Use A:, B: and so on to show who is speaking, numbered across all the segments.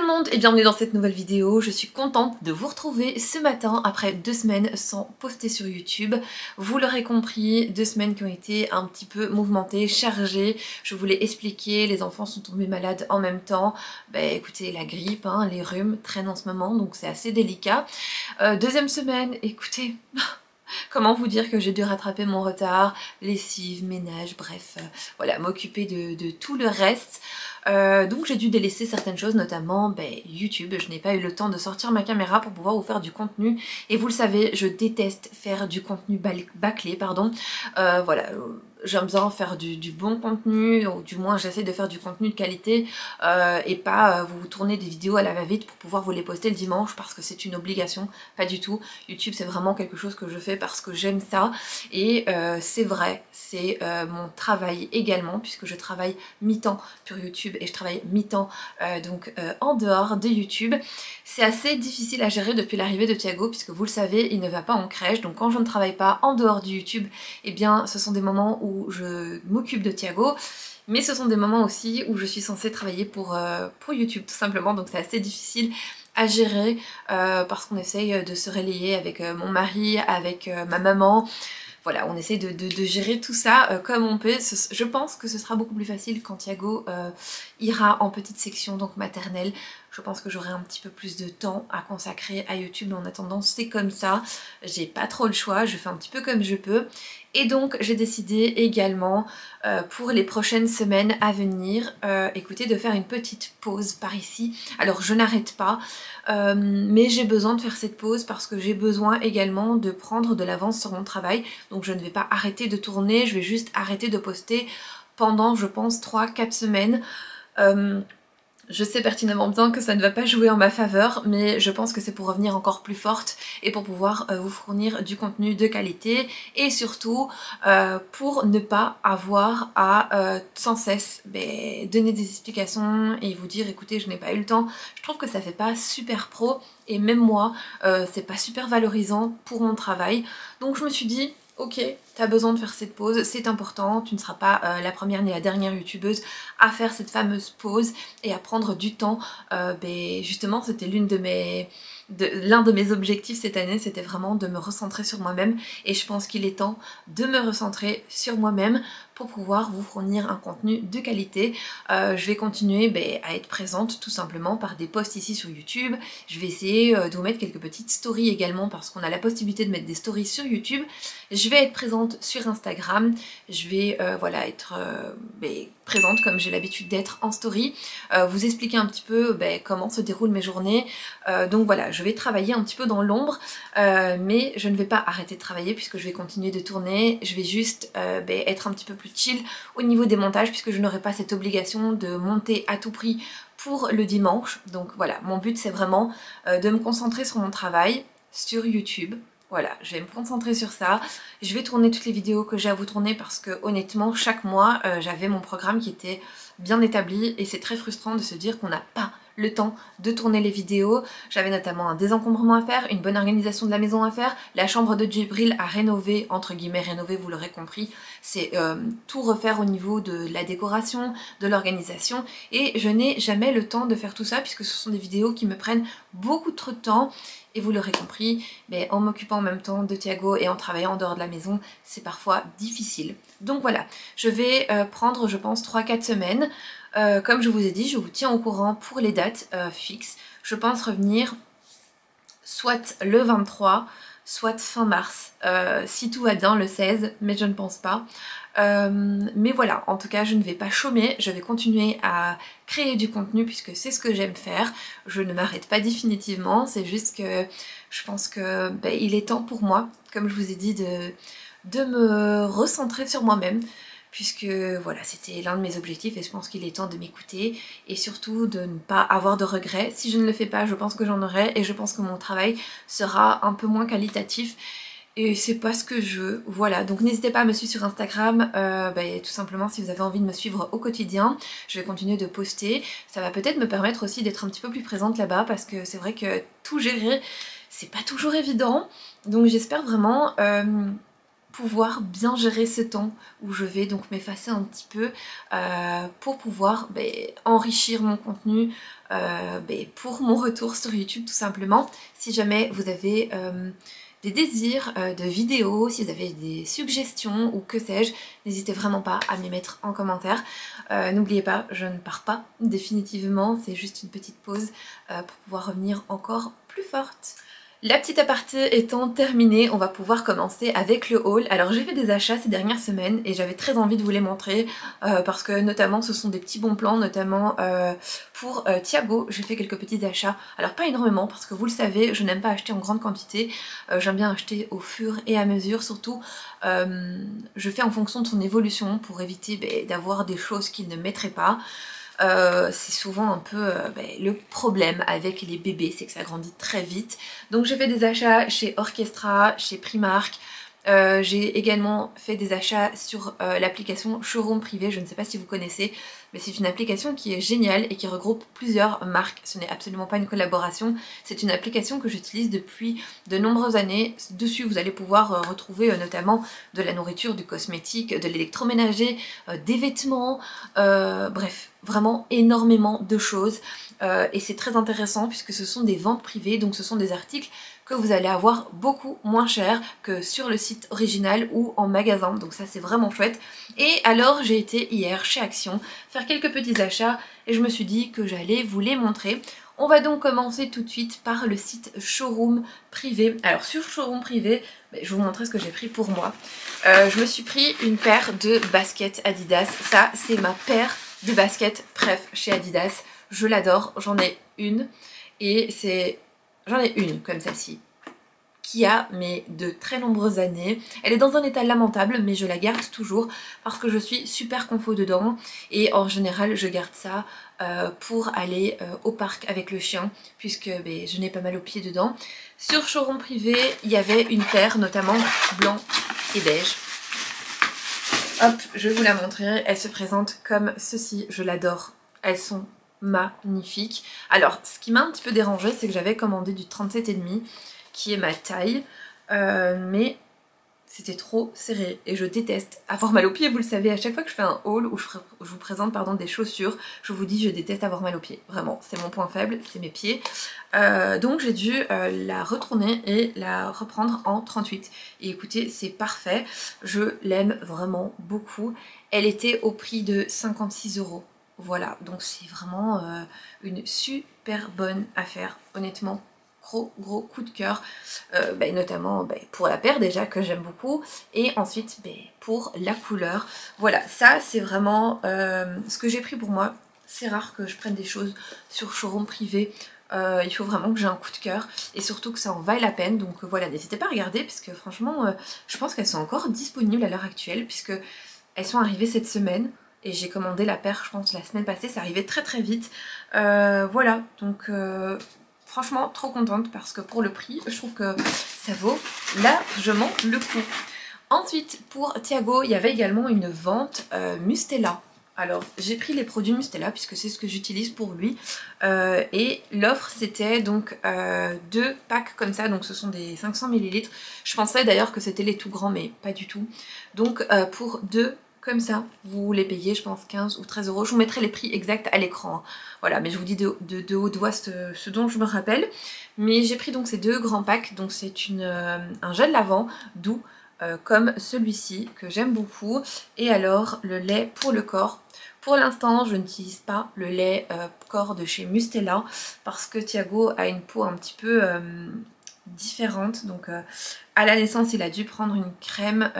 A: le monde et bienvenue dans cette nouvelle vidéo. Je suis contente de vous retrouver ce matin après 2 semaines sans poster sur YouTube. Vous l'aurez compris, 2 semaines qui ont été un petit peu mouvementées, chargées. Je vous l'ai expliqué, les enfants sont tombés malades en même temps. Écoutez, la grippe, les rhumes traînent en ce moment, donc c'est assez délicat. Deuxième semaine, écoutez... Comment vous dire que j'ai dû rattraper mon retard, lessive, ménage, bref, voilà, m'occuper de tout le reste. Donc j'ai dû délaisser certaines choses, notamment YouTube. Je n'ai pas eu le temps de sortir ma caméra pour pouvoir vous faire du contenu. Et vous le savez, je déteste faire du contenu bâclé, pardon. Voilà, j'aime bien faire du bon contenu, ou du moins j'essaie de faire du contenu de qualité et pas vous tourner des vidéos à la va-vite pour pouvoir vous les poster le dimanche parce que c'est une obligation, pas du tout. YouTube c'est vraiment quelque chose que je fais parce que j'aime ça et c'est vrai, c'est mon travail également puisque je travaille mi-temps sur YouTube et je travaille mi-temps en dehors de YouTube. C'est assez difficile à gérer depuis l'arrivée de Thiago puisque vous le savez, il ne va pas en crèche, donc quand je ne travaille pas en dehors du YouTube, eh bien ce sont des moments où je m'occupe de Thiago, mais ce sont des moments aussi où je suis censée travailler pour YouTube tout simplement, donc c'est assez difficile à gérer parce qu'on essaye de se relayer avec mon mari, avec ma maman. Voilà, on essaye de gérer tout ça comme on peut. Je pense que ce sera beaucoup plus facile quand Thiago ira en petite section, donc maternelle. Je pense que j'aurai un petit peu plus de temps à consacrer à YouTube, mais en attendant c'est comme ça. J'ai pas trop le choix, je fais un petit peu comme je peux. Et donc j'ai décidé également pour les prochaines semaines à venir, écoutez, de faire une petite pause par ici. Alors je n'arrête pas, mais j'ai besoin de faire cette pause parce que j'ai besoin également de prendre de l'avance sur mon travail. Donc je ne vais pas arrêter de tourner, je vais juste arrêter de poster pendant je pense 3-4 semaines. Je sais pertinemment bien que ça ne va pas jouer en ma faveur, mais je pense que c'est pour revenir encore plus forte et pour pouvoir vous fournir du contenu de qualité et surtout pour ne pas avoir à sans cesse donner des explications et vous dire écoutez je n'ai pas eu le temps. Je trouve que ça fait pas super pro et même moi c'est pas super valorisant pour mon travail, donc je me suis dit ok, t'as besoin de faire cette pause, c'est important, tu ne seras pas la première ni la dernière youtubeuse à faire cette fameuse pause et à prendre du temps. Justement, c'était l'un de mes objectifs cette année, c'était vraiment de me recentrer sur moi-même et je pense qu'il est temps de me recentrer sur moi-même pour pouvoir vous fournir un contenu de qualité. Je vais continuer à être présente tout simplement par des posts ici sur YouTube. Je vais essayer de vous mettre quelques petites stories également parce qu'on a la possibilité de mettre des stories sur YouTube. Je vais être présente sur Instagram. Je vais voilà, être présente comme j'ai l'habitude d'être en story. Vous expliquer un petit peu comment se déroulent mes journées. Donc voilà, je vais travailler un petit peu dans l'ombre, mais je ne vais pas arrêter de travailler puisque je vais continuer de tourner. Je vais juste être un petit peu plus chill au niveau des montages puisque je n'aurai pas cette obligation de monter à tout prix pour le dimanche. Donc voilà, mon but c'est vraiment de me concentrer sur mon travail sur YouTube. Voilà, je vais me concentrer sur ça. Je vais tourner toutes les vidéos que j'ai à vous tourner parce que honnêtement chaque mois j'avais mon programme qui était bien établi et c'est très frustrant de se dire qu'on n'a pas le temps de tourner les vidéos. J'avais notamment un désencombrement à faire, une bonne organisation de la maison à faire, la chambre de Djibril à rénover, entre guillemets rénover, vous l'aurez compris, c'est tout refaire au niveau de la décoration, de l'organisation et je n'ai jamais le temps de faire tout ça puisque ce sont des vidéos qui me prennent beaucoup trop de temps. Et vous l'aurez compris, en m'occupant en même temps de Thiago et en travaillant en dehors de la maison, c'est parfois difficile. Donc voilà, je vais prendre je pense 3-4 semaines. Comme je vous ai dit, je vous tiens au courant pour les dates fixes. Je pense revenir soit le 23, soit fin mars, si tout va bien le 16, mais je ne pense pas. Mais voilà, en tout cas je ne vais pas chômer, je vais continuer à créer du contenu puisque c'est ce que j'aime faire. Je ne m'arrête pas définitivement, c'est juste que je pense que il est temps pour moi, comme je vous ai dit, de me recentrer sur moi-même. Puisque voilà, c'était l'un de mes objectifs et je pense qu'il est temps de m'écouter et surtout de ne pas avoir de regrets. Si je ne le fais pas, je pense que j'en aurai et je pense que mon travail sera un peu moins qualitatif et c'est pas ce que je veux. Voilà, donc n'hésitez pas à me suivre sur Instagram, tout simplement si vous avez envie de me suivre au quotidien. Je vais continuer de poster, ça va peut-être me permettre aussi d'être un petit peu plus présente là-bas parce que c'est vrai que tout gérer, c'est pas toujours évident. Donc j'espère vraiment... pouvoir bien gérer ce temps où je vais donc m'effacer un petit peu pour pouvoir enrichir mon contenu pour mon retour sur YouTube tout simplement. Si jamais vous avez des désirs de vidéos, si vous avez des suggestions ou que sais-je, n'hésitez vraiment pas à me les mettre en commentaire. N'oubliez pas, je ne pars pas définitivement, c'est juste une petite pause pour pouvoir revenir encore plus forte. La petite aparté étant terminée, on va pouvoir commencer avec le haul. Alors j'ai fait des achats ces dernières semaines et j'avais très envie de vous les montrer parce que notamment ce sont des petits bons plans, notamment pour Thiago, j'ai fait quelques petits achats. Alors pas énormément parce que vous le savez, je n'aime pas acheter en grande quantité, j'aime bien acheter au fur et à mesure, surtout je fais en fonction de son évolution pour éviter d'avoir des choses qu'il ne mettrait pas. C'est souvent un peu le problème avec les bébés, c'est que ça grandit très vite. Donc j'ai fait des achats chez Orchestra, chez Primark. J'ai également fait des achats sur l'application Showroom Privé, je ne sais pas si vous connaissez, mais c'est une application qui est géniale et qui regroupe plusieurs marques. Ce n'est absolument pas une collaboration, c'est une application que j'utilise depuis de nombreuses années. Dessus vous allez pouvoir retrouver notamment de la nourriture, du cosmétique, de l'électroménager, des vêtements, bref, vraiment énormément de choses. Et c'est très intéressant puisque ce sont des ventes privées, donc ce sont des articles que vous allez avoir beaucoup moins cher que sur le site original ou en magasin, donc ça c'est vraiment chouette. Et alors j'ai été hier chez Action faire quelques petits achats et je me suis dit que j'allais vous les montrer. On va donc commencer tout de suite par le site Showroom Privé. Alors sur Showroom Privé, je vais vous montrer ce que j'ai pris pour moi. Je me suis pris une paire de baskets Adidas, ça c'est ma paire de baskets préf chez Adidas. Je l'adore, j'en ai une et j'en ai une comme celle-ci qui a de très nombreuses années. Elle est dans un état lamentable mais je la garde toujours parce que je suis super confo dedans et en général je garde ça pour aller au parc avec le chien puisque je n'ai pas mal aux pieds dedans. Sur Showroom Privé, il y avait une paire notamment blanc et beige. Hop, je vais vous la montrer, elle se présente comme ceci, je l'adore, elles sont magnifiques. Alors, ce qui m'a un petit peu dérangé, c'est que j'avais commandé du 37,5 qui est ma taille, mais c'était trop serré et je déteste avoir mal aux pieds, vous le savez, à chaque fois que je fais un haul où je vous présente des chaussures, je vous dis je déteste avoir mal aux pieds, vraiment, c'est mon point faible, c'est mes pieds. Donc j'ai dû la retourner et la reprendre en 38 et écoutez, c'est parfait, je l'aime vraiment beaucoup. Elle était au prix de 56 €. Voilà, donc c'est vraiment une super bonne affaire, honnêtement. Gros coup de cœur, notamment pour la paire déjà que j'aime beaucoup et ensuite pour la couleur. Voilà, ça c'est vraiment ce que j'ai pris pour moi. C'est rare que je prenne des choses sur Showroom Privé, il faut vraiment que j'ai un coup de cœur et surtout que ça en vaille la peine. Donc voilà, n'hésitez pas à regarder parce que franchement je pense qu'elles sont encore disponibles à l'heure actuelle puisque elles sont arrivées cette semaine. Et j'ai commandé la paire, je pense, la semaine passée, ça arrivait très très vite. Voilà, donc franchement trop contente parce que pour le prix, je trouve que ça vaut largement le coup. Ensuite, pour Thiago, il y avait également une vente Mustela. Alors, j'ai pris les produits Mustela puisque c'est ce que j'utilise pour lui. Et l'offre, c'était donc 2 packs comme ça, donc ce sont des 500 ml. Je pensais d'ailleurs que c'était les tout grands, mais pas du tout. Donc, pour 2 comme ça, vous les payez, je pense 15 ou 13 €. Je vous mettrai les prix exacts à l'écran. Voilà, mais je vous dis de haute voix ce dont je me rappelle. Mais j'ai pris donc ces 2 grands packs. Donc c'est un gel lavant doux comme celui-ci que j'aime beaucoup. Et alors le lait pour le corps. Pour l'instant, je n'utilise pas le lait corps de chez Mustela parce que Thiago a une peau un petit peu différente. Donc à la naissance, il a dû prendre une crème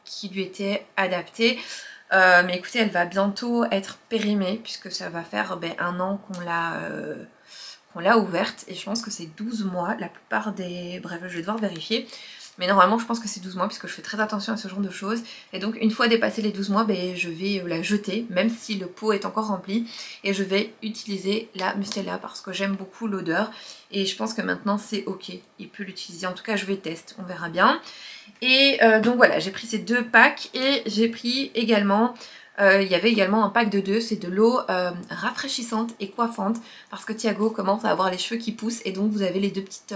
A: qui lui était adaptée. Mais écoutez, elle va bientôt être périmée puisque ça va faire 1 an qu'on l'a ouverte et je pense que c'est 12 mois, la plupart des... Bref, je vais devoir vérifier. Mais normalement, je pense que c'est 12 mois puisque je fais très attention à ce genre de choses. Et donc, une fois dépassé les 12 mois, je vais la jeter, même si le pot est encore rempli. Et je vais utiliser la Mustela parce que j'aime beaucoup l'odeur. Et je pense que maintenant, c'est ok. Il peut l'utiliser. En tout cas, je vais tester. On verra bien. Et donc voilà, j'ai pris ces 2 packs. Et j'ai pris également Il y avait également un pack de 2, c'est de l'eau rafraîchissante et coiffante parce que Thiago commence à avoir les cheveux qui poussent et donc vous avez les deux petites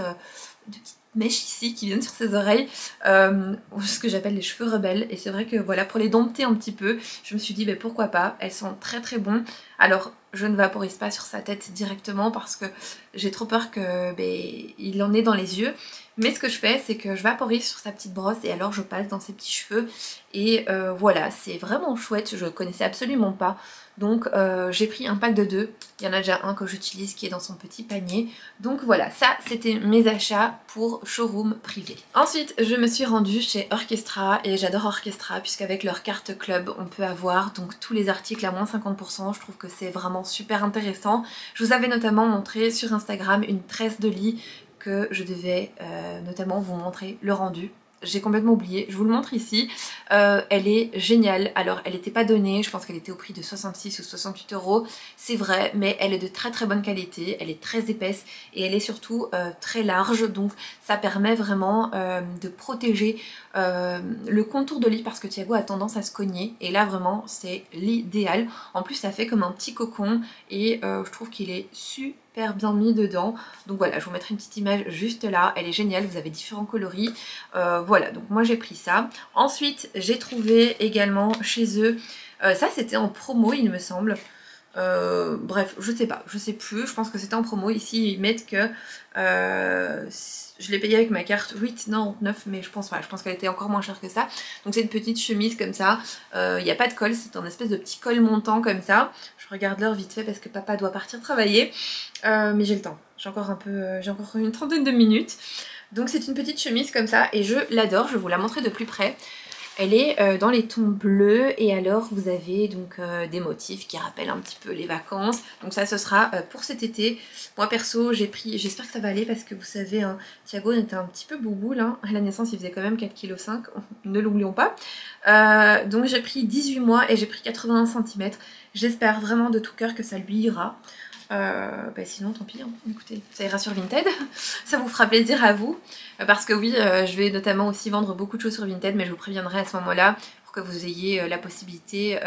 A: mèches ici qui viennent sur ses oreilles, ce que j'appelle les cheveux rebelles. Et c'est vrai que voilà, pour les dompter un petit peu, je me suis dit pourquoi pas, elles sont très très bon. Alors je ne vaporise pas sur sa tête directement parce que j'ai trop peur que il en ait dans les yeux. Mais ce que je fais, c'est que je vaporise sur sa petite brosse et alors je passe dans ses petits cheveux. Et voilà, c'est vraiment chouette, je connaissais absolument pas. Donc j'ai pris un pack de 2, il y en a déjà un que j'utilise qui est dans son petit panier. Donc voilà, ça c'était mes achats pour showroom privé. Ensuite je me suis rendue chez Orchestra et j'adore Orchestra puisqu'avec leur carte club on peut avoir donc tous les articles à moins 50%. Je trouve que c'est vraiment super intéressant. Je vous avais notamment montré sur Instagram une tresse de lit que je devais notamment vous montrer le rendu. J'ai complètement oublié, je vous le montre ici. Elle est géniale. Alors elle n'était pas donnée, je pense qu'elle était au prix de 66 ou 68 euros. C'est vrai, mais elle est de très très bonne qualité, elle est très épaisse et elle est surtout très large. Donc ça permet vraiment de protéger le contour de lit parce que Thiago a tendance à se cogner. Et là vraiment c'est l'idéal. En plus ça fait comme un petit cocon et je trouve qu'il est super bien mis dedans. Donc voilà, je vous mettrai une petite image juste là, elle est géniale, vous avez différents coloris. Voilà, donc moi j'ai pris ça. Ensuite j'ai trouvé également chez eux, ça c'était en promo il me semble. Bref, je sais pas, je sais plus, je pense que c'était en promo. Ici ils mettent que je l'ai payé avec ma carte 8,99 mais je pense qu'elle était encore moins chère que ça. Donc c'est une petite chemise comme ça, il n'y a pas de col, c'est un espèce de petit col montant comme ça. Je regarde l'heure vite fait parce que papa doit partir travailler, mais j'ai le temps, j'ai encore une trentaine de minutes. Donc c'est une petite chemise comme ça et je l'adore, je vais vous la montrer de plus près. Elle est dans les tons bleus et alors vous avez donc des motifs qui rappellent un petit peu les vacances. Donc ça ce sera pour cet été. Moi perso j'ai pris, j'espère que ça va aller parce que vous savez hein, Thiago était un petit peu boubou là. À la naissance il faisait quand même 4,5 kg, ne l'oublions pas. Donc j'ai pris 18 mois et j'ai pris 81 cm. J'espère vraiment de tout cœur que ça lui ira. Sinon tant pis, hein. Écoutez, ça ira sur Vinted, ça vous fera plaisir à vous, parce que oui, je vais notamment aussi vendre beaucoup de choses sur Vinted, mais je vous préviendrai à ce moment-là pour que vous ayez la possibilité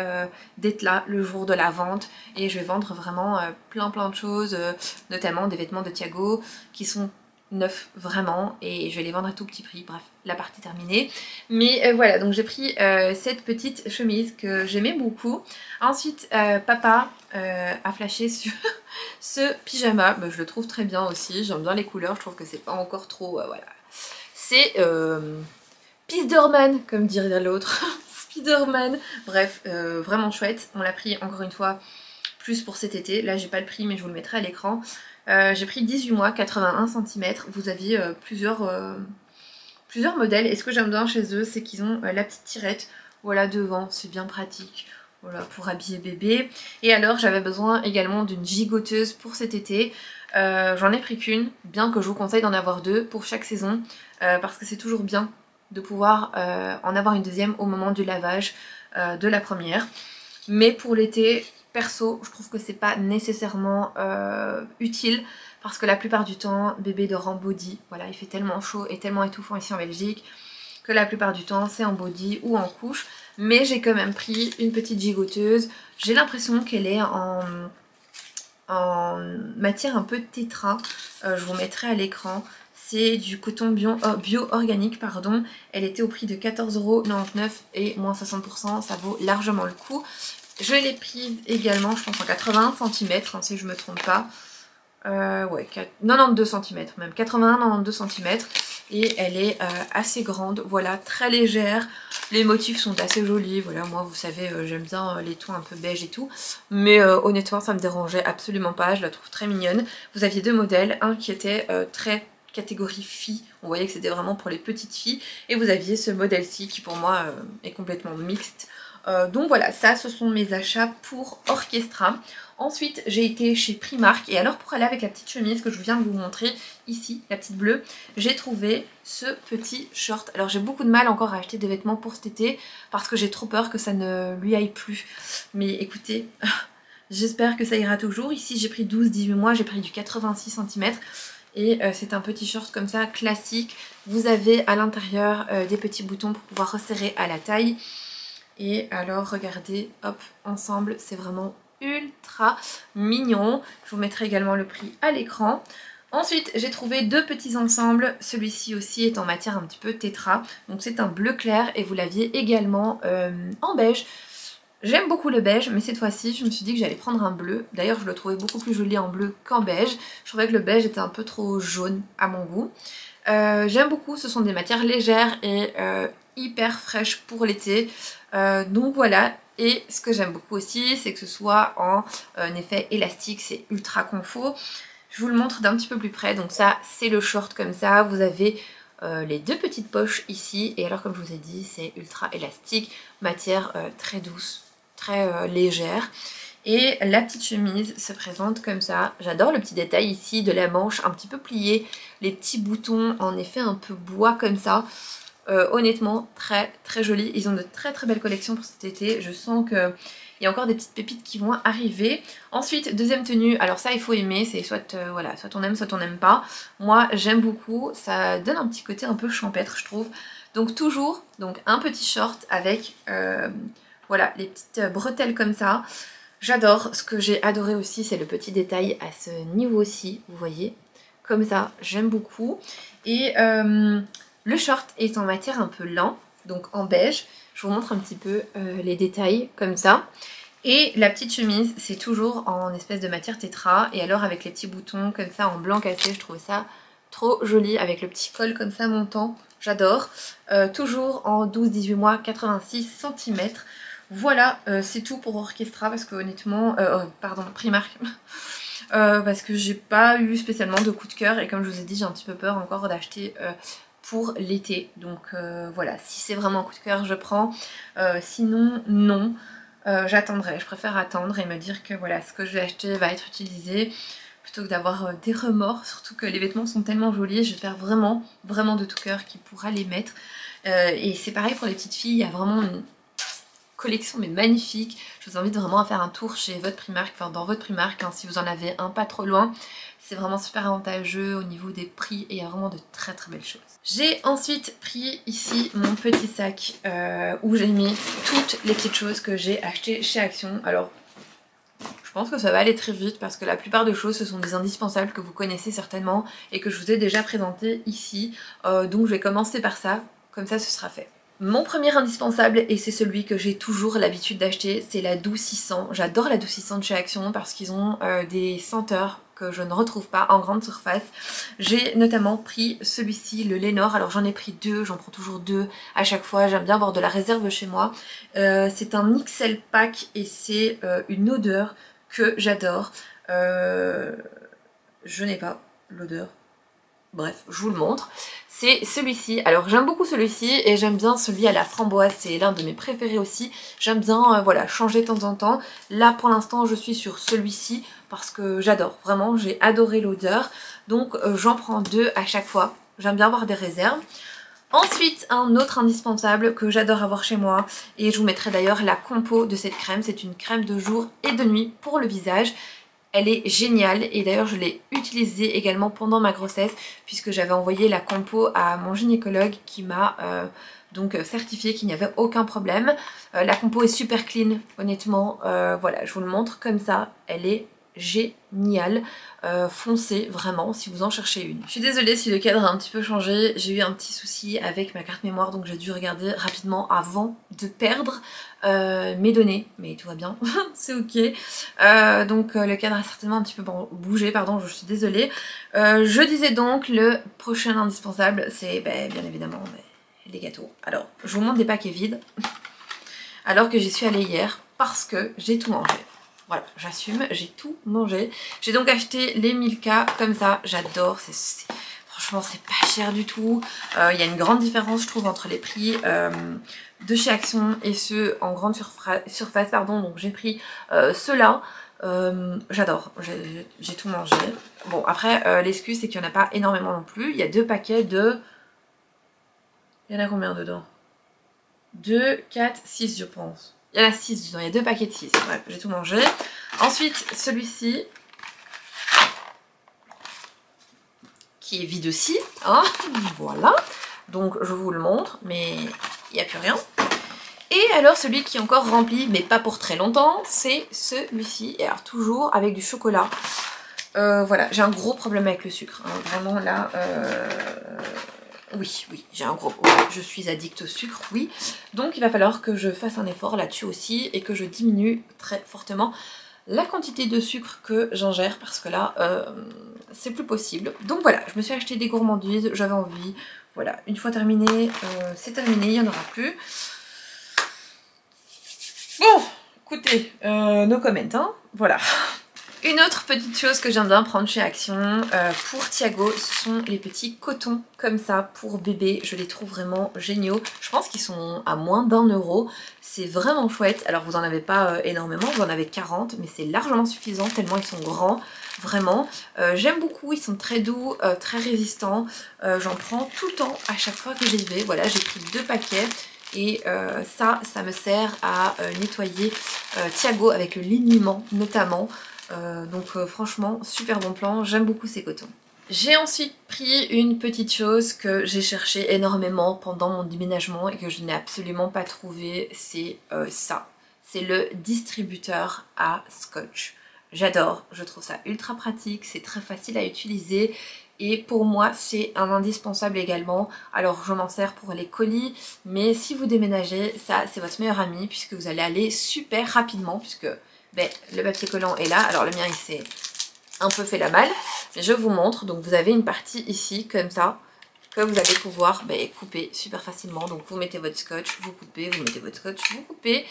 A: d'être là le jour de la vente, et je vais vendre vraiment plein de choses, notamment des vêtements de Thiago qui sont neufs vraiment, et je vais les vendre à tout petit prix. Bref, la partie terminée. Mais voilà, donc j'ai pris cette petite chemise que j'aimais beaucoup. Ensuite, papa a flashé sur ce pyjama. Je le trouve très bien aussi, j'aime bien les couleurs, je trouve que c'est pas encore trop... voilà. C'est Spiderman, comme dirait l'autre. Spiderman. Bref, vraiment chouette. On l'a pris encore une fois plus pour cet été. Là j'ai pas le prix mais je vous le mettrai à l'écran. J'ai pris 18 mois, 81 cm. Vous aviez plusieurs modèles. Et ce que j'aime bien chez eux, c'est qu'ils ont la petite tirette. Voilà, devant, c'est bien pratique. Voilà, pour habiller bébé. Et alors, j'avais besoin également d'une gigoteuse pour cet été. J'en ai pris qu'une, bien que je vous conseille d'en avoir 2 pour chaque saison. Parce que c'est toujours bien de pouvoir en avoir une deuxième au moment du lavage de la première. Mais pour l'été... Perso, je trouve que c'est pas nécessairement utile parce que la plupart du temps, bébé dort en body. Voilà, il fait tellement chaud et tellement étouffant ici en Belgique que la plupart du temps, c'est en body ou en couche. Mais j'ai quand même pris une petite gigoteuse. J'ai l'impression qu'elle est en matière un peu tétra. Je vous mettrai à l'écran. C'est du coton bio organique, pardon. Elle était au prix de 14,99 € et moins 60%. Ça vaut largement le coup. Je l'ai prise également, je pense en 81 cm, hein, si je me trompe pas. Ouais, 92 cm même, 81-92 cm. Et elle est assez grande, voilà, très légère. Les motifs sont assez jolis, voilà, moi vous savez, j'aime bien les tons un peu beige et tout. Mais honnêtement, ça me dérangeait absolument pas, je la trouve très mignonne. Vous aviez 2 modèles, un qui était très catégorie filles, on voyait que c'était vraiment pour les petites filles. Et vous aviez ce modèle-ci qui pour moi est complètement mixte. Donc voilà, ça ce sont mes achats pour Orchestra. Ensuite j'ai été chez Primark et alors pour aller avec la petite chemise que je viens de vous montrer ici, la petite bleue, j'ai trouvé ce petit short. Alors j'ai beaucoup de mal encore à acheter des vêtements pour cet été parce que j'ai trop peur que ça ne lui aille plus. Mais écoutez, j'espère que ça ira toujours. Ici j'ai pris 12-18 mois, j'ai pris du 86 cm. Et c'est un petit short comme ça, classique. Vous avez à l'intérieur des petits boutons pour pouvoir resserrer à la taille. Et alors regardez, hop, ensemble, c'est vraiment ultra mignon. Je vous mettrai également le prix à l'écran. Ensuite, j'ai trouvé deux petits ensembles. Celui-ci aussi est en matière un petit peu tétra. Donc c'est un bleu clair et vous l'aviez également en beige. J'aime beaucoup le beige, mais cette fois-ci, je me suis dit que j'allais prendre un bleu. D'ailleurs, je le trouvais beaucoup plus joli en bleu qu'en beige. Je trouvais que le beige était un peu trop jaune à mon goût. J'aime beaucoup, ce sont des matières légères et hyper fraîches pour l'été. Donc voilà, et ce que j'aime beaucoup aussi, c'est que ce soit en effet élastique, c'est ultra confort. Je vous le montre d'un petit peu plus près, donc ça c'est le short comme ça, vous avez les deux petites poches ici, et alors comme je vous ai dit, c'est ultra élastique, matière très douce, très légère. Et la petite chemise se présente comme ça. J'adore le petit détail ici de la manche un petit peu pliée, les petits boutons en effet un peu bois comme ça. Honnêtement très très joli. Ils ont de très très belles collections pour cet été. Je sens qu'il y a encore des petites pépites qui vont arriver. Ensuite, deuxième tenue, alors ça il faut aimer, c'est soit voilà, soit on aime, soit on n'aime pas. Moi j'aime beaucoup, ça donne un petit côté un peu champêtre je trouve. Donc toujours donc un petit short avec voilà les petites bretelles comme ça. J'adore. Ce que j'ai adoré aussi, c'est le petit détail à ce niveau-ci, vous voyez, comme ça, j'aime beaucoup. Et le short est en matière un peu lent, donc en beige. Je vous montre un petit peu les détails comme ça. Et la petite chemise, c'est toujours en espèce de matière tétra. Et alors avec les petits boutons comme ça en blanc cassé, je trouve ça trop joli avec le petit col comme ça montant. J'adore. Toujours en 12-18 mois, 86 cm. Voilà, c'est tout pour Orchestra parce que honnêtement, pardon, Primark, parce que j'ai pas eu spécialement de coup de cœur et comme je vous ai dit, j'ai un petit peu peur encore d'acheter pour l'été. Donc voilà, si c'est vraiment un coup de cœur, je prends. Sinon, non, j'attendrai. Je préfère attendre et me dire que voilà, ce que je vais acheter va être utilisé plutôt que d'avoir des remords. Surtout que les vêtements sont tellement jolis, j'espère vraiment, vraiment de tout cœur qu'il pourra les mettre. Et c'est pareil pour les petites filles, il y a vraiment une collection mais magnifique. Je vous invite vraiment à faire un tour chez votre Primark, enfin dans votre Primark hein, si vous en avez un pas trop loin. C'est vraiment super avantageux au niveau des prix et il y a vraiment de très très belles choses. J'ai ensuite pris ici mon petit sac où j'ai mis toutes les petites choses que j'ai achetées chez Action. Alors je pense que ça va aller très vite parce que la plupart des choses ce sont des indispensables que vous connaissez certainement et que je vous ai déjà présenté ici. Donc je vais commencer par ça, comme ça ce sera fait. Mon premier indispensable, et c'est celui que j'ai toujours l'habitude d'acheter, c'est l'adoucissant. J'adore l'adoucissant de chez Action parce qu'ils ont des senteurs que je ne retrouve pas en grande surface. J'ai notamment pris celui-ci, le Lénore. Alors j'en ai pris deux, j'en prends toujours deux à chaque fois. J'aime bien avoir de la réserve chez moi. C'est un XL pack et c'est une odeur que j'adore. Je n'ai pas l'odeur. Bref, je vous le montre. C'est celui-ci. Alors j'aime beaucoup celui-ci et j'aime bien celui à la framboise. C'est l'un de mes préférés aussi. J'aime bien voilà, changer de temps en temps. Là pour l'instant je suis sur celui-ci parce que j'adore. Vraiment, j'ai adoré l'odeur. Donc j'en prends deux à chaque fois. J'aime bien avoir des réserves. Ensuite, un autre indispensable que j'adore avoir chez moi. Et je vous mettrai d'ailleurs la compo de cette crème. C'est une crème de jour et de nuit pour le visage. Elle est géniale et d'ailleurs je l'ai utilisée également pendant ma grossesse puisque j'avais envoyé la compo à mon gynécologue qui m'a donc certifié qu'il n'y avait aucun problème. La compo est super clean honnêtement, voilà je vous le montre comme ça, elle est géniale, foncez vraiment si vous en cherchez une. Je suis désolée si le cadre a un petit peu changé, j'ai eu un petit souci avec ma carte mémoire donc j'ai dû regarder rapidement avant de perdre mes données, mais tout va bien, c'est ok. Donc le cadre a certainement un petit peu bougé, pardon, je suis désolée. Je disais donc le prochain indispensable, c'est bien évidemment les gâteaux. Alors je vous montre des paquets vides, alors que j'y suis allée hier parce que j'ai tout mangé. Voilà, j'assume, j'ai tout mangé. J'ai donc acheté les Milka comme ça, j'adore, franchement c'est pas cher du tout. Il y a une grande différence je trouve entre les prix de chez Action et ceux en grande surface, pardon. Donc j'ai pris ceux-là, j'adore, j'ai tout mangé. Bon après l'excuse c'est qu'il n'y en a pas énormément non plus. Il y a deux paquets de... Il y en a combien dedans? 2, 4, 6 je pense. Il y en a 6 dedans, il y a deux paquets de 6. Bref, j'ai tout mangé. Ensuite, celui-ci, qui est vide aussi. Hein, voilà. Donc, je vous le montre, mais il n'y a plus rien. Et Et alors celui qui est encore rempli, mais pas pour très longtemps, c'est celui-ci. Et alors toujours avec du chocolat. Voilà, j'ai un gros problème avec le sucre. Hein. Vraiment là, oui, j'ai un gros problème. Je suis addict au sucre, oui. Donc il va falloir que je fasse un effort là-dessus aussi et que je diminue très fortement la quantité de sucre que j'ingère parce que là, c'est plus possible. Donc voilà, je me suis acheté des gourmandises, j'avais envie. Voilà, une fois terminé, c'est terminé, il n'y en aura plus. Bon, écoutez, no comment, hein, voilà. Une autre petite chose que j'aime bien prendre chez Action pour Thiago, ce sont les petits cotons comme ça pour bébé. Je les trouve vraiment géniaux. Je pense qu'ils sont à moins d'1 €. C'est vraiment chouette. Alors vous en avez pas énormément, vous en avez 40, mais c'est largement suffisant tellement ils sont grands. Vraiment, j'aime beaucoup, ils sont très doux, très résistants. J'en prends tout le temps à chaque fois que j'y vais. Voilà, j'ai pris 2 paquets. Et ça me sert à nettoyer Thiago avec le liniment notamment. Donc franchement, super bon plan, j'aime beaucoup ces cotons. J'ai ensuite pris une petite chose que j'ai cherché énormément pendant mon déménagement et que je n'ai absolument pas trouvé, c'est ça. C'est le distributeur à scotch. J'adore, je trouve ça ultra pratique, c'est très facile à utiliser. Et pour moi c'est un indispensable également. Alors je m'en sers pour les colis, mais si vous déménagez, ça c'est votre meilleur ami puisque vous allez aller super rapidement puisque le papier collant est là. Alors le mien il s'est un peu fait la malle, mais je vous montre. Donc vous avez une partie ici comme ça que vous allez pouvoir couper super facilement. Donc vous mettez votre scotch, vous coupez, vous mettez votre scotch, vous coupez.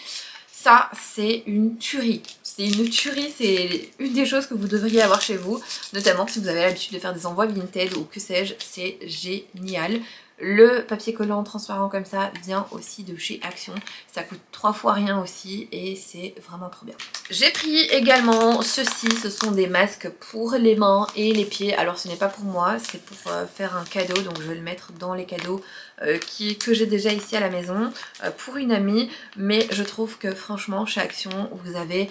A: Ça, c'est une tuerie. C'est une tuerie, c'est une des choses que vous devriez avoir chez vous, notamment si vous avez l'habitude de faire des envois Vinted ou que sais-je, c'est génial. Le papier collant transparent comme ça vient aussi de chez Action. Ça coûte 3 fois rien aussi et c'est vraiment trop bien. J'ai pris également ceci, ce sont des masques pour les mains et les pieds. Alors ce n'est pas pour moi, c'est pour faire un cadeau, donc je vais le mettre dans les cadeaux que j'ai déjà ici à la maison pour une amie. Mais je trouve que franchement chez Action vous avez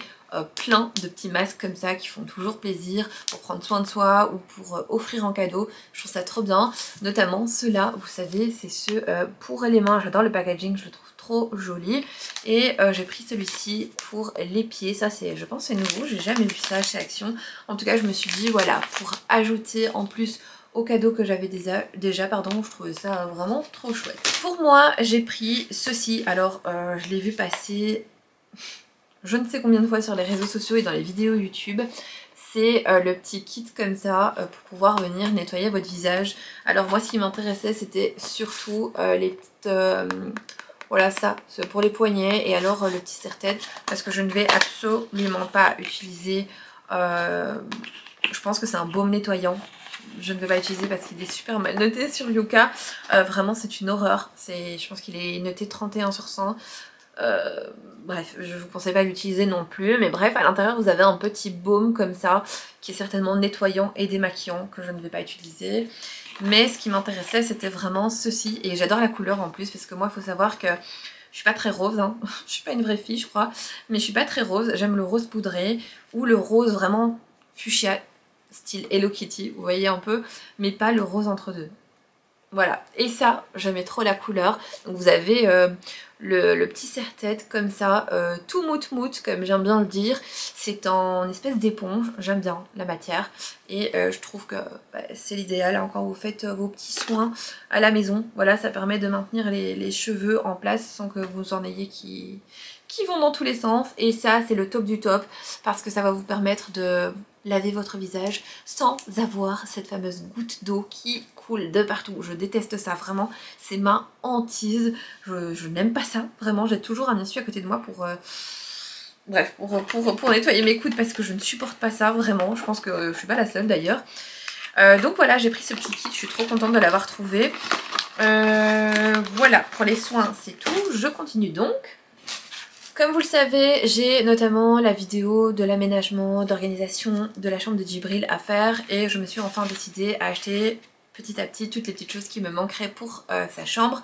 A: plein de petits masques comme ça qui font toujours plaisir pour prendre soin de soi ou pour offrir en cadeau. Je trouve ça trop bien, notamment ceux-là, vous savez, c'est ceux pour les mains. J'adore le packaging, je le trouve trop joli. Et j'ai pris celui-ci pour les pieds, ça c'est, je pense c'est nouveau, j'ai jamais vu ça chez Action. En tout cas je me suis dit voilà, pour ajouter en plus au cadeau que j'avais déjà, pardon, je trouvais ça vraiment trop chouette. Pour moi j'ai pris ceci, alors je l'ai vu passer je ne sais combien de fois sur les réseaux sociaux et dans les vidéos YouTube. C'est le petit kit comme ça pour pouvoir venir nettoyer votre visage. Alors moi ce qui m'intéressait c'était surtout les petites... voilà ça, pour les poignets et alors le petit serre-tête parce que je ne vais absolument pas utiliser... je pense que c'est un baume nettoyant. Je ne vais pas l'utiliser parce qu'il est super mal noté sur Yuka. Vraiment c'est une horreur. Je pense qu'il est noté 31 sur 100. Bref, je vous conseille pas d'utiliser non plus, mais bref, à l'intérieur vous avez un petit baume comme ça qui est certainement nettoyant et démaquillant que je ne vais pas utiliser. Mais ce qui m'intéressait c'était vraiment ceci, et j'adore la couleur en plus parce que moi il faut savoir que je suis pas très rose, hein. Je suis pas une vraie fille je crois, mais je suis pas très rose, j'aime le rose poudré ou le rose vraiment fuchsia style Hello Kitty, vous voyez un peu, mais pas le rose entre deux. Voilà, et ça, j'aimais trop la couleur. Donc vous avez le petit serre-tête comme ça, tout mout comme j'aime bien le dire. C'est en espèce d'éponge, j'aime bien la matière. Et je trouve que c'est l'idéal hein, quand vous faites vos petits soins à la maison. Voilà, ça permet de maintenir les cheveux en place sans que vous en ayez qui vont dans tous les sens. Et ça, c'est le top du top parce que ça va vous permettre de laver votre visage sans avoir cette fameuse goutte d'eau qui coule de partout. Je déteste ça, vraiment, c'est ma hantise. Je n'aime pas ça, vraiment. J'ai toujours un essuie à côté de moi pour... bref, pour nettoyer mes coudes parce que je ne supporte pas ça, vraiment. Je pense que je suis pas la seule d'ailleurs. Donc voilà, j'ai pris ce petit kit, je suis trop contente de l'avoir trouvé. Voilà, pour les soins, c'est tout. Je continue donc. Comme vous le savez, j'ai notamment la vidéo de l'aménagement, d'organisation de la chambre de Djibril à faire et je me suis enfin décidée à acheter petit à petit toutes les petites choses qui me manqueraient pour sa chambre.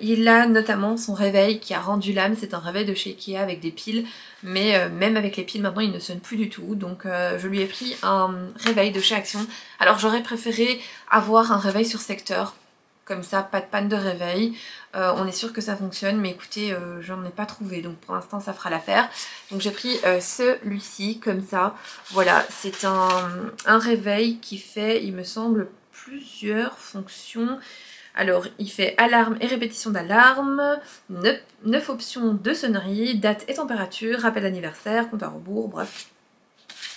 A: Il a notamment son réveil qui a rendu l'âme, c'est un réveil de chez Ikea avec des piles, mais même avec les piles maintenant il ne sonne plus du tout, donc je lui ai pris un réveil de chez Action. Alors j'aurais préféré avoir un réveil sur secteur, comme ça, pas de panne de réveil. On est sûr que ça fonctionne, mais écoutez, j'en ai pas trouvé, donc pour l'instant ça fera l'affaire. Donc j'ai pris celui-ci, comme ça. Voilà, c'est un réveil qui fait, il me semble, plusieurs fonctions. Alors, il fait alarme et répétition d'alarme, 9 options de sonnerie, date et température, rappel d'anniversaire, compte à rebours, bref.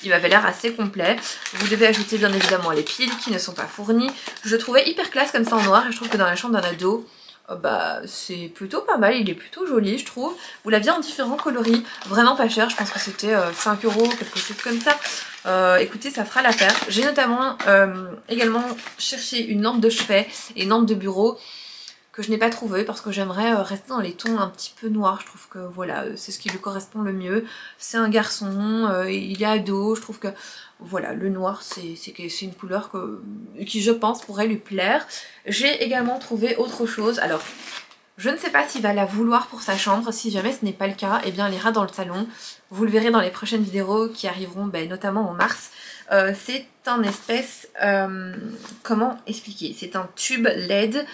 A: Il m'avait l'air assez complet. Vous devez ajouter bien évidemment les piles qui ne sont pas fournies. Je le trouvais hyper classe comme ça en noir et je trouve que dans la chambre d'un ado, bah c'est plutôt pas mal, il est plutôt joli je trouve. Vous l'aviez en différents coloris, vraiment pas cher, je pense que c'était 5 €, quelque chose comme ça. Écoutez, ça fera l'affaire. J'ai notamment également cherché une lampe de chevet et une lampe de bureau que je n'ai pas trouvé parce que j'aimerais rester dans les tons un petit peu noirs. Je trouve que voilà, c'est ce qui lui correspond le mieux. C'est un garçon, il est ado, je trouve que voilà, le noir c'est une couleur qui je pense pourrait lui plaire. J'ai également trouvé autre chose. Alors je ne sais pas s'il va la vouloir pour sa chambre. Si jamais ce n'est pas le cas, eh bien elle ira dans le salon. Vous le verrez dans les prochaines vidéos qui arriveront notamment en mars. C'est un espèce, comment expliquer, c'est un tube LED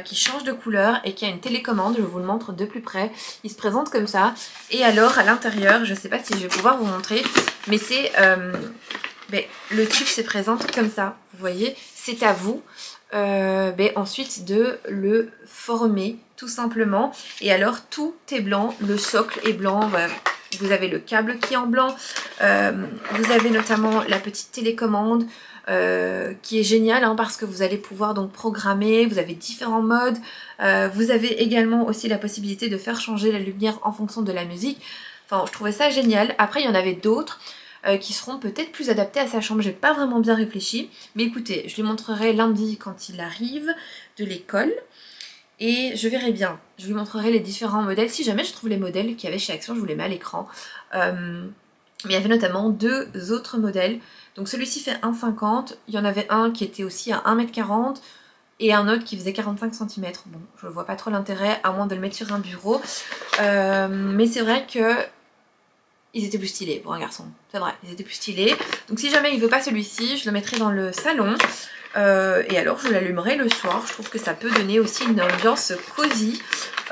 A: qui change de couleur et qui a une télécommande. Je vous le montre de plus près. Il se présente comme ça. Et alors à l'intérieur, je ne sais pas si je vais pouvoir vous montrer, mais c'est le tube se présente comme ça. Vous voyez, c'est à vous ensuite de le former tout simplement. Et alors tout est blanc, le socle est blanc, voilà. Vous avez le câble qui est en blanc, vous avez notamment la petite télécommande qui est géniale parce que vous allez pouvoir donc programmer, vous avez différents modes, vous avez également aussi la possibilité de faire changer la lumière en fonction de la musique. Enfin, je trouvais ça génial. Après il y en avait d'autres qui seront peut-être plus adaptés à sa chambre, j'ai pas vraiment bien réfléchi, mais écoutez, je lui montrerai lundi quand il arrive de l'école. Et je verrai bien, je lui montrerai les différents modèles. Si jamais je trouve les modèles qu'il y avait chez Action, je vous les mets à l'écran. Mais il y avait notamment 2 autres modèles. Donc celui-ci fait 1,50. Il y en avait un qui était aussi à 1,40 m et un autre qui faisait 45 cm. Bon, je vois pas trop l'intérêt, à moins de le mettre sur un bureau. Mais c'est vrai que ils étaient plus stylés pour un garçon. C'est vrai, ils étaient plus stylés. Donc si jamais il veut pas celui-ci, je le mettrai dans le salon. Et alors je l'allumerai le soir. Je trouve que ça peut donner aussi une ambiance cosy.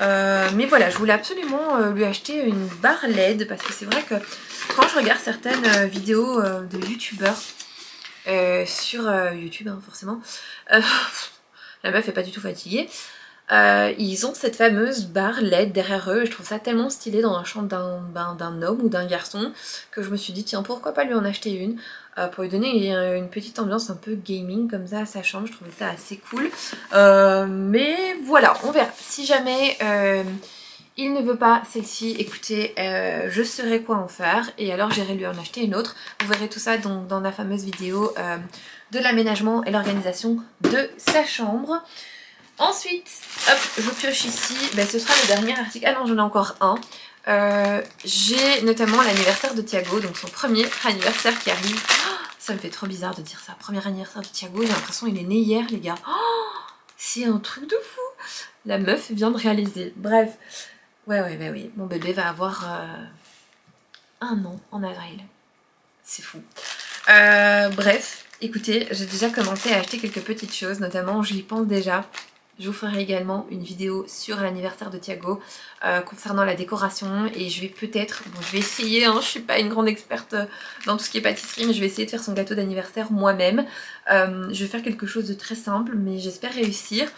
A: Mais voilà, je voulais absolument lui acheter une barre LED parce que c'est vrai que quand je regarde certaines vidéos de youtubeurs sur YouTube forcément, la meuf est pas du tout fatiguée. Ils ont cette fameuse barre LED derrière eux et je trouve ça tellement stylé dans la chambre d'un homme ou d'un garçon que je me suis dit tiens, pourquoi pas lui en acheter une pour lui donner une petite ambiance un peu gaming comme ça à sa chambre. Je trouvais ça assez cool, mais voilà, on verra. Si jamais il ne veut pas celle-ci, écoutez, je saurai quoi en faire et alors j'irai lui en acheter une autre. Vous verrez tout ça dans la fameuse vidéo de l'aménagement et l'organisation de sa chambre. Ensuite, hop, je pioche ici, ce sera le dernier article. Ah non, j'en ai encore un. J'ai notamment l'anniversaire de Thiago, donc son premier anniversaire qui arrive. Oh, ça me fait trop bizarre de dire ça. Premier anniversaire de Thiago, j'ai l'impression qu'il est né hier, les gars. Oh, c'est un truc de fou. La meuf vient de réaliser. Bref, oui, mon bébé va avoir 1 an en avril. C'est fou. Bref, écoutez, j'ai déjà commencé à acheter quelques petites choses, notamment j'y pense déjà. Je vous ferai également une vidéo sur l'anniversaire de Thiago concernant la décoration et je vais peut-être, bon je vais essayer, je suis pas une grande experte dans tout ce qui est pâtisserie, mais je vais essayer de faire son gâteau d'anniversaire moi-même. Je vais faire quelque chose de très simple mais j'espère réussir.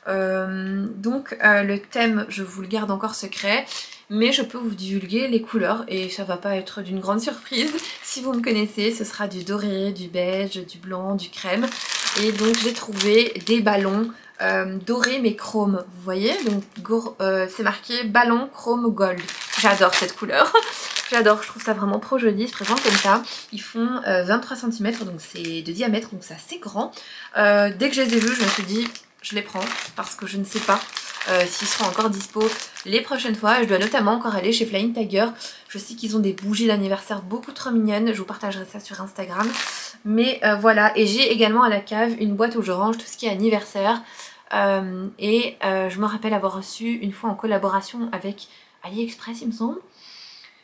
A: Donc le thème je vous le garde encore secret, mais je peux vous divulguer les couleurs et ça va pas être d'une grande surprise. Si vous me connaissez, ce sera du doré, du beige, du blanc, du crème. Et donc j'ai trouvé des ballons dorés mais chrome, vous voyez, donc c'est marqué ballon chrome gold. J'adore cette couleur. J'adore, je trouve ça vraiment trop joli, ils se présentent comme ça. Ils font 23 cm, donc c'est de diamètre, donc c'est assez grand. Dès que je les ai vus, je me suis dit je les prends parce que je ne sais pas s'ils seront encore dispo les prochaines fois. Je dois notamment encore aller chez Flying Tiger. Je sais qu'ils ont des bougies d'anniversaire beaucoup trop mignonnes. Je vous partagerai ça sur Instagram. Mais voilà, et j'ai également à la cave une boîte où je range tout ce qui est anniversaire. Je me rappelle avoir reçu une fois en collaboration avec AliExpress, il me semble.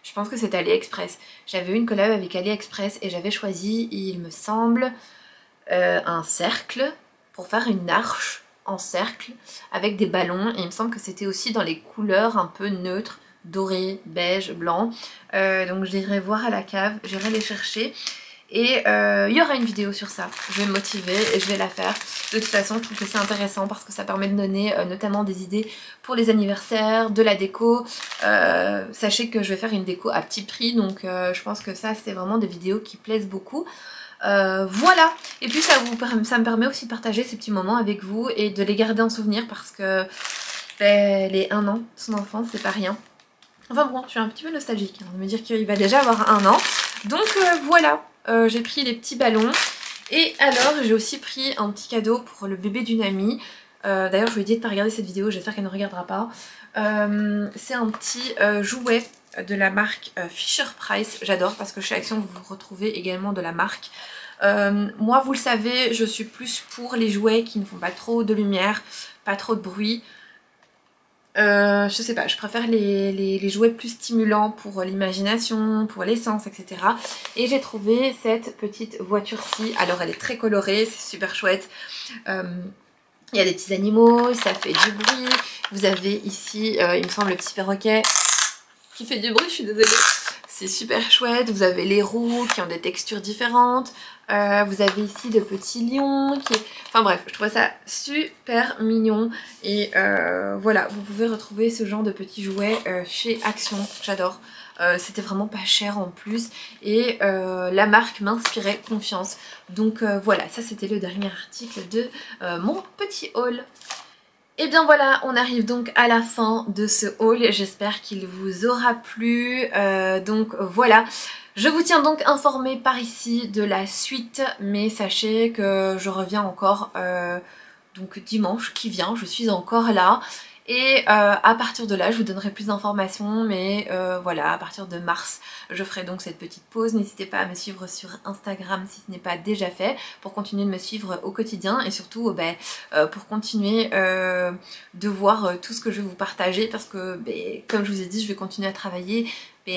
A: Je pense que c'est AliExpress. J'avais eu une collab avec AliExpress et j'avais choisi, il me semble, un cercle pour faire une arche en cercle avec des ballons et il me semble que c'était aussi dans les couleurs un peu neutres, doré, beige, blanc. Donc j'irai voir à la cave, j'irai les chercher. Et il y aura une vidéo sur ça, je vais me motiver et je vais la faire. De toute façon je trouve que c'est intéressant parce que ça permet de donner notamment des idées pour les anniversaires, de la déco. Sachez que je vais faire une déco à petit prix, donc je pense que ça c'est vraiment des vidéos qui plaisent beaucoup. Voilà, et puis ça me permet aussi de partager ces petits moments avec vous et de les garder en souvenir parce que les 1 an de son enfance c'est pas rien. Enfin bon, je suis un petit peu nostalgique de me dire qu'il va déjà avoir 1 an. Donc voilà, j'ai pris les petits ballons. Et alors j'ai aussi pris un petit cadeau pour le bébé d'une amie. D'ailleurs je lui ai dit de ne pas regarder cette vidéo, j'espère qu'elle ne regardera pas. C'est un petit jouet de la marque Fisher Price. J'adore parce que chez Action vous retrouvez également de la marque. Moi vous le savez, je suis plus pour les jouets qui ne font pas trop de lumière, pas trop de bruit. Je sais pas, je préfère les jouets plus stimulants pour l'imagination, pour l'essence, etc. Et j'ai trouvé cette petite voiture-ci. Alors elle est très colorée, c'est super chouette. Il y a des petits animaux, ça fait du bruit. Vous avez ici, il me semble, le petit perroquet qui fait du bruit, je suis désolée. C'est super chouette. Vous avez les roues qui ont des textures différentes. Vous avez ici de petits lions qui... Enfin bref, je trouvais ça super mignon. Et voilà, vous pouvez retrouver ce genre de petits jouets chez Action. J'adore. C'était vraiment pas cher en plus. Et la marque m'inspirait confiance. Donc voilà, ça c'était le dernier article de mon petit haul. Et bien voilà, on arrive donc à la fin de ce haul, j'espère qu'il vous aura plu, donc voilà. Je vous tiens donc informé par ici de la suite, mais sachez que je reviens encore donc dimanche qui vient, je suis encore là. Et à partir de là, je vous donnerai plus d'informations, mais voilà, à partir de mars, je ferai donc cette petite pause. N'hésitez pas à me suivre sur Instagram si ce n'est pas déjà fait, pour continuer de me suivre au quotidien et surtout pour continuer de voir tout ce que je vais vous partager parce que, comme je vous ai dit, je vais continuer à travailler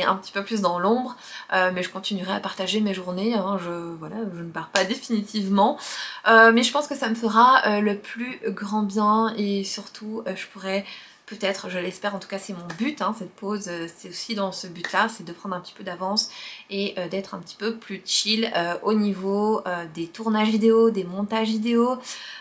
A: un petit peu plus dans l'ombre, mais je continuerai à partager mes journées, hein, voilà, je ne pars pas définitivement, mais je pense que ça me fera le plus grand bien et surtout je pourrais peut-être, je l'espère, en tout cas c'est mon but, hein, cette pause, c'est aussi dans ce but là, c'est de prendre un petit peu d'avance et d'être un petit peu plus chill au niveau des tournages vidéo, des montages vidéo.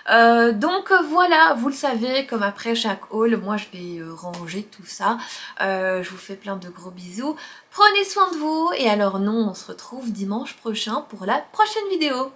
A: Donc voilà, vous le savez, comme après chaque haul, moi je vais ranger tout ça. Je vous fais plein de gros bisous, prenez soin de vous et alors nous on se retrouve dimanche prochain pour la prochaine vidéo.